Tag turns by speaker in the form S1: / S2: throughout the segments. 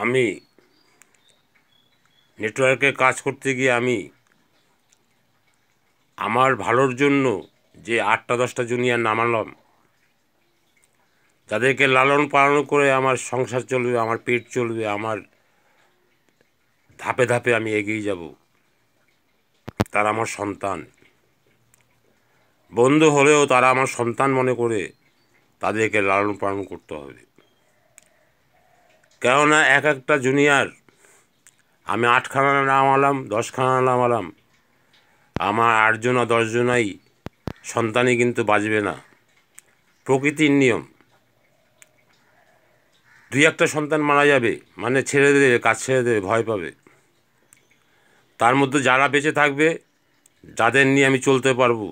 S1: আমি নেটওয়ার্কে কাজ করতে গিয়ে আমি আমার ভালোর জন্য যে 8-10টা জুনিয়র নামালাম, যাদেরকে লালন পালন করে আমার সংসার চলবে, আমার পেট চলবে, আমার ধাপে ধাপে আমি এগিয়ে যাব। তারা আমার সন্তান। বন্ধু হলেও তারা আমার সন্তান মনে করে তাদেরকে লালন পালন করতে হবে। কেননা এক একটা জুনিয়র আমি 8খানা নামালাম, 10খানা নামালাম, আমার 8জন আর 10জনাই সন্তানই কিন্তু বাঁচবে না। প্রকৃতির নিয়ম। 2-1টা সন্তান মারা যাবে, মানে ছেড়ে দেবে, কাজ ছেড়ে দেবে, ভয় পাবে। তার মধ্যে যারা বেঁচে থাকবে, যাদের নিয়ে আমি চলতে পারবো,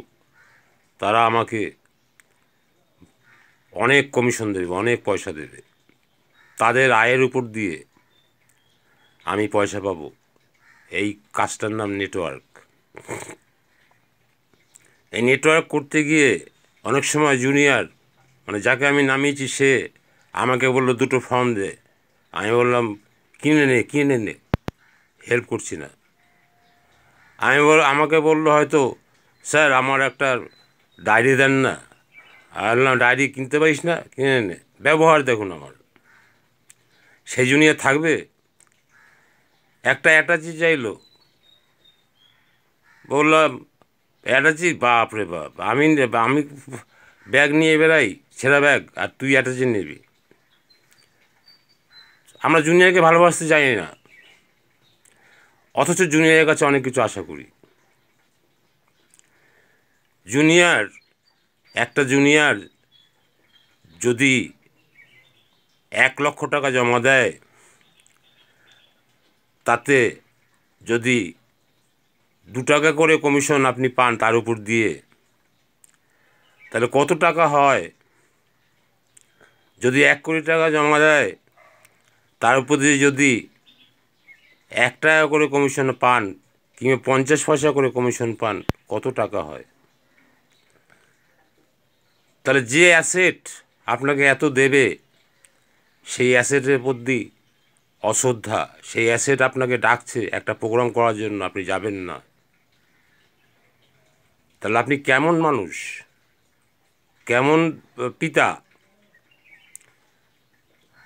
S1: তারা আমাকে অনেক কমিশন দেবে, অনেক পয়সা দেবে। তাদের আয়ের উপর দিয়ে আমি পয়সা পাবো। এই কাজটার নাম নেটওয়ার্ক। এই নেটওয়ার্ক করতে গিয়ে অনেক সময় জুনিয়র, মানে যাকে আমি নামিয়েছি, সে আমাকে বললো 2টো ফর্ম দে। আমি বললাম কিনে নে, হেল্প করছি না। আমাকে বললো হয়তো, স্যার আমার একটা ডায়েরি দেন না। আর বললাম, ডায়েরি কিনতে পারিস না, কিনে নে। ব্যবহার দেখুন আমার। সেই জুনিয়র থাকবে? একটা অ্যাটাচি চাইলো, বললাম অ্যাটাচি, বাপ রে বাপ, আমি ব্যাগ নিয়ে বেরাই, ছেঁড়া ব্যাগ, আর তুই অ্যাটাচি নিবি? আমরা জুনিয়রকে ভালোবাসতে জানি না, অথচ জুনিয়রের কাছে অনেক কিছু আশা করি। একটা জুনিয়র যদি 1 লক্ষ টাকা জমা দেয়, তাতে যদি 2 টাকা করে কমিশন আপনি পান তার উপর দিয়ে, তাহলে কত টাকা হয়? যদি 1 কোটি টাকা জমা দেয়, তার উপর দিয়ে যদি 1 টাকা করে কমিশন পান, কিংবা 50 পয়সা করে কমিশন পান, কত টাকা হয়? তাহলে যে অ্যাসেট আপনাকে এত দেবে, সেই অ্যাসেটের প্রতি অশ্রদ্ধা। সেই অ্যাসেট আপনাকে ডাকছে একটা প্রোগ্রাম করার জন্য, আপনি যাবেন না। তাহলে আপনি কেমন মানুষ, কেমন পিতা?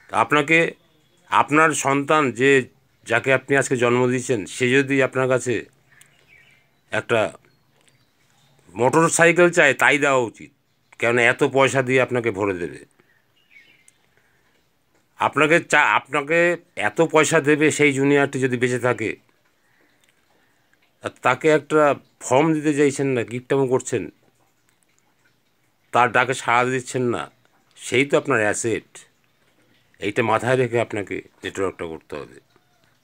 S1: আপনাকে আপনার সন্তান, যাকে আপনি আজকে জন্ম দিয়েছেন, সে যদি আপনার কাছে একটা মোটর সাইকেল চায়, তাই দেওয়া উচিত। কেন এত পয়সা দিয়ে আপনাকে ভরে দেবে? আপনাকে এত পয়সা দেবে সেই জুনিয়রটি যদি বেঁচে থাকে, আর তাকে একটা ফর্ম দিতে চাইছেন না, কিপটামো করছেন, তার ডাকে সাড়া দিচ্ছেন না, সেই তো আপনার অ্যাসেট। এইটা মাথায় রেখে আপনাকে নেটওয়ার্কটা করতে হবে।